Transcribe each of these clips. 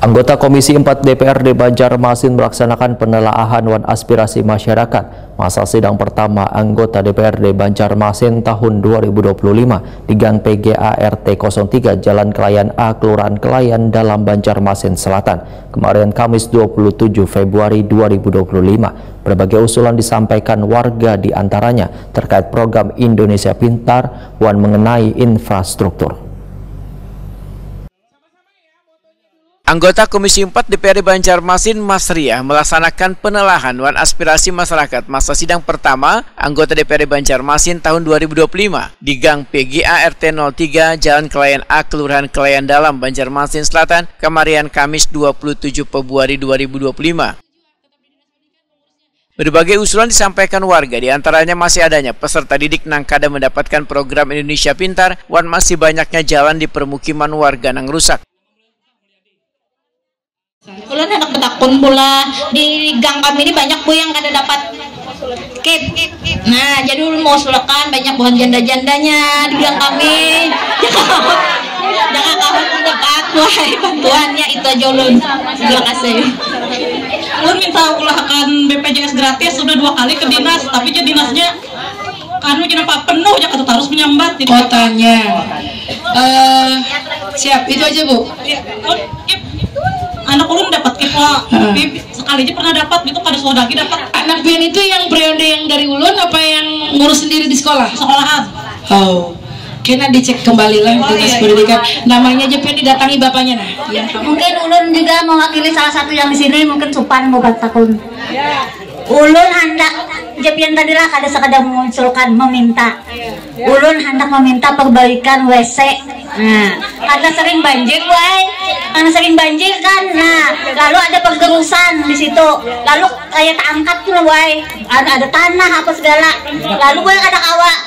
Anggota Komisi 4 DPRD Banjarmasin melaksanakan penelaahan wan aspirasi masyarakat masa sidang pertama anggota DPRD Banjarmasin tahun 2025 di Gang PGA RT 03 Jalan Kelayan A, Kelurahan Kelayan Dalam, Banjarmasin Selatan, kemarin Kamis 27 Februari 2025. Berbagai usulan disampaikan warga, diantaranya terkait program Indonesia Pintar wan mengenai infrastruktur. Anggota Komisi 4 DPRD Banjarmasin Mas Riah melaksanakan penelaahan wan aspirasi masyarakat masa sidang pertama anggota DPRD Banjarmasin tahun 2025 di Gang PGA RT 03 Jalan Kelayan A, Kelurahan Kelayan Dalam, Banjarmasin Selatan, kemarin Kamis 27 Februari 2025. Berbagai usulan disampaikan warga, diantaranya masih adanya peserta didik nang kada mendapatkan program Indonesia Pintar wan masih banyaknya jalan di permukiman warga nang rusak. Ulun hendak betakun pula di gang kami ini banyak bu yang kada dapat kit. Nah jadi ulun mau usulkan banyak bukan janda-jandanya di gang kami. Jangan kamu mendekat wahai bantuannya itu aja ulun. Terima kasih. Ulun minta ulahkan BPJS gratis sudah 2 kali ke dinas, tapi jadi dinasnya jenapa penuh ya kata harus menyambat kotanya. Siap itu aja bu. Anak ulun dapat kita sekali aja pernah dapat gitu, pada sodagi dapat. Anak pian itu yang periode yang dari ulun apa yang ngurus sendiri di sekolah? Sekolahan. Oh, kena dicek kembali lah dinas pendidikan. Namanya aja pian didatangi bapaknya nah. Ya. Mungkin ulun juga mewakili salah satu yang di sini, mungkin Supan mau takun. Ulun hendak Jepian tadi lah kada sekadar mengusulkan meminta. Ulun hendak meminta perbaikan WC. Nah, karena sering banjir, karena sering banjir kan. Nah, lalu ada pergerusan di situ. Lalu kayak angkat tuh, ada tanah apa segala. Lalu ada awak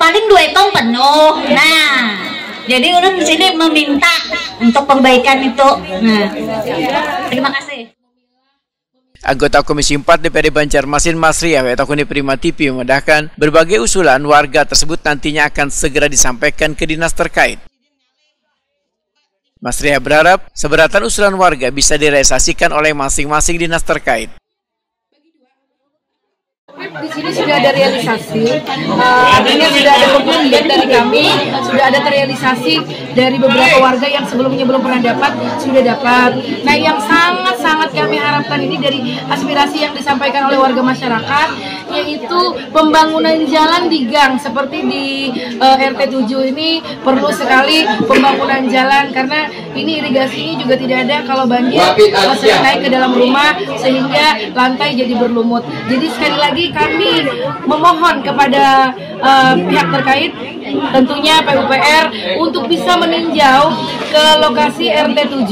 paling 2 tong penuh. Nah, jadi ulun di sini meminta untuk perbaikan itu. Nah, terima kasih. Anggota Komisi 4 DPRD Banjarmasin Mas Riah Wetakuni Prima TV memudahkan berbagai usulan warga tersebut nantinya akan segera disampaikan ke dinas terkait. Mas Riah berharap seberatan usulan warga bisa direalisasikan oleh masing-masing dinas terkait. Di sini sudah ada realisasi, artinya sudah ada komitmen dari kami, sudah ada terrealisasi dari beberapa warga yang sebelumnya belum pernah dapat, sudah dapat. Nah, yang sangat-sangat kami harapkan ini dari aspirasi yang disampaikan oleh warga masyarakat, yaitu pembangunan jalan di gang, seperti di RT 7 ini perlu sekali pembangunan jalan, karena ini irigasinya juga tidak ada kalau banjir sering naik ke dalam rumah sehingga lantai jadi berlumut. Jadi sekali lagi kami memohon kepada pihak terkait, tentunya PUPR, untuk bisa meninjau ke lokasi RT 7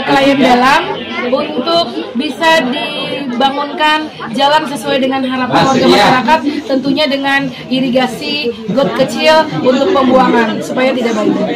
Kelayan Dalam untuk bisa dibangunkan jalan sesuai dengan harapan warga masyarakat, tentunya dengan irigasi got kecil untuk pembuangan supaya tidak banjir.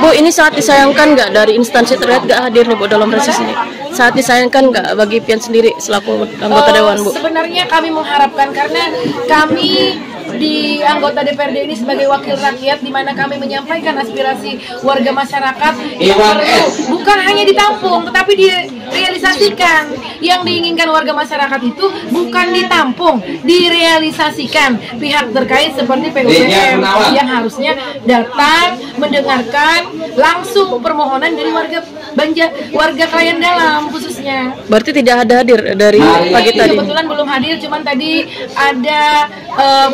Bu, ini sangat disayangkan nggak dari instansi terkait nggak hadir nih Bu dalam proses ini? Sangat disayangkan nggak bagi pian sendiri selaku anggota dewan Bu? Sebenarnya kami mengharapkan, karena kami di anggota DPRD ini sebagai wakil rakyat, di mana kami menyampaikan aspirasi warga masyarakat yang perlu bukan hanya ditampung tetapi direalisasikan. Yang diinginkan warga masyarakat itu bukan ditampung, direalisasikan. Pihak terkait seperti PUPR yang harusnya datang mendengarkan langsung permohonan dari warga Kelayan Dalam khususnya. Berarti tidak ada hadir dari pagi tadi? Kebetulan belum hadir, cuman tadi ada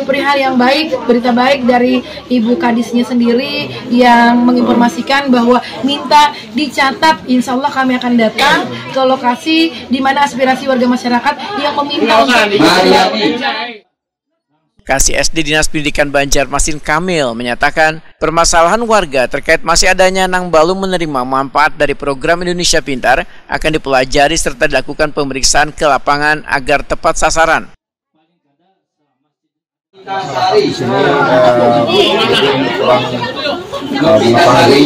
perihal yang baik, berita baik dari Ibu Kadisnya sendiri yang menginformasikan bahwa minta dicatat, insya Allah kami akan datang ke lokasi di mana aspirasi warga masyarakat yang meminta untuk Kasih SD Dinas Pendidikan Banjarmasin Kamil menyatakan permasalahan warga terkait masih adanya nang belum menerima manfaat dari program Indonesia Pintar akan dipelajari serta dilakukan pemeriksaan ke lapangan agar tepat sasaran. Di sini mengetahui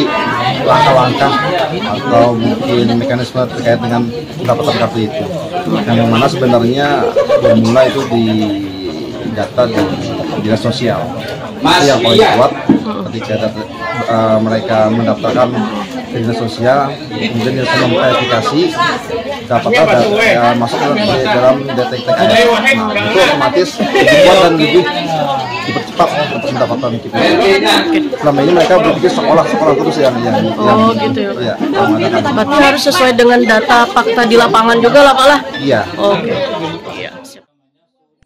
langkah-langkah atau mungkin mekanisme terkait dengan pendapatan kartu itu, yang mana sebenarnya bermula itu di data di dinas sosial. Itu yang paling kuat ketika mereka mendaftarkan ke dinas sosial, kemudian dinas sosial memverifikasi apakah masuk dalam DTK. Nah, itu otomatis dibuat dan lebih dipercepat untuk mendapatkan KIP. Selama ini mereka berpikir sekolah terus yang gitu ya. Ya, mengadakan. Berarti harus sesuai dengan data fakta di lapangan juga lah Pak lah. Iya. Oke.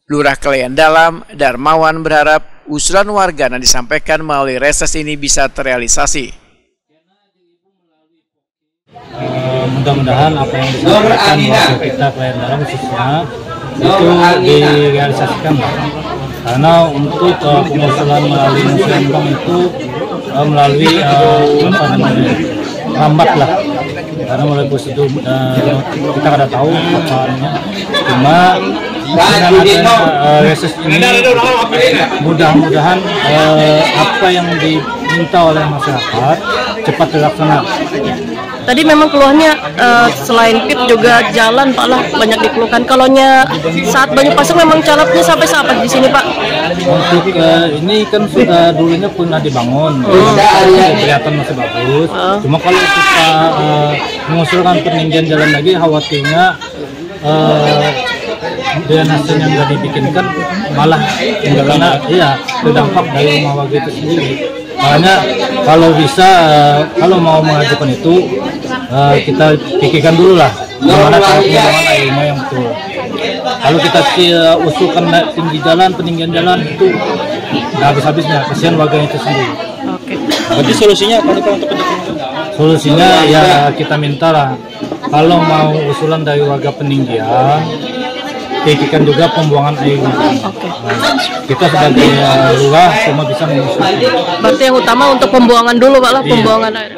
Lurah Kelean Dalam, Darmawan berharap usulan warga yang disampaikan melalui reses ini bisa terrealisasi. Mudah-mudahan apa yang disampaikan wakil kita Kelean Dalam khususnya itu direalisasikan, Pak. Karena untuk pengusulan melalui musyawarah itu melalui lambat lah, karena mulai prosedur kita kada tahu apanya. Cuma dengan adanya reses ini mudah-mudahan apa yang diminta oleh masyarakat cepat terlaksana. Tadi memang keluhannya selain PIP juga jalan Pak lah banyak dikeluhkan. Kalaunya saat Banyu Pasang memang calapnya sampai saat di sini Pak? Untuk ini kan sudah dulunya pernah dibangun, kelihatan masih bagus. Cuma kalau kita mengusulkan peninggian jalan lagi, khawatirnya drainase yang nggak dibikinkan malah terdampak dari rumah warga itu sendiri. Makanya kalau bisa, kalau mau mengajukan itu kita pikirkan dulu lah gimana cara pengembangan airnya yang betul. Kalau kita usulkan tinggi jalan, peninggian jalan itu nggak habis-habisnya, kasihan warga itu sendiri. Oke. Berarti solusinya apa nih Pak untuk peninggian? Solusinya ya kita minta lah, kalau mau usulan dari warga peninggian, pikirkan juga pembuangan air. Nah, kita sebagai lurah cuma bisa mengusulkan. Berarti yang utama untuk pembuangan dulu Pak lah, pembuangan air.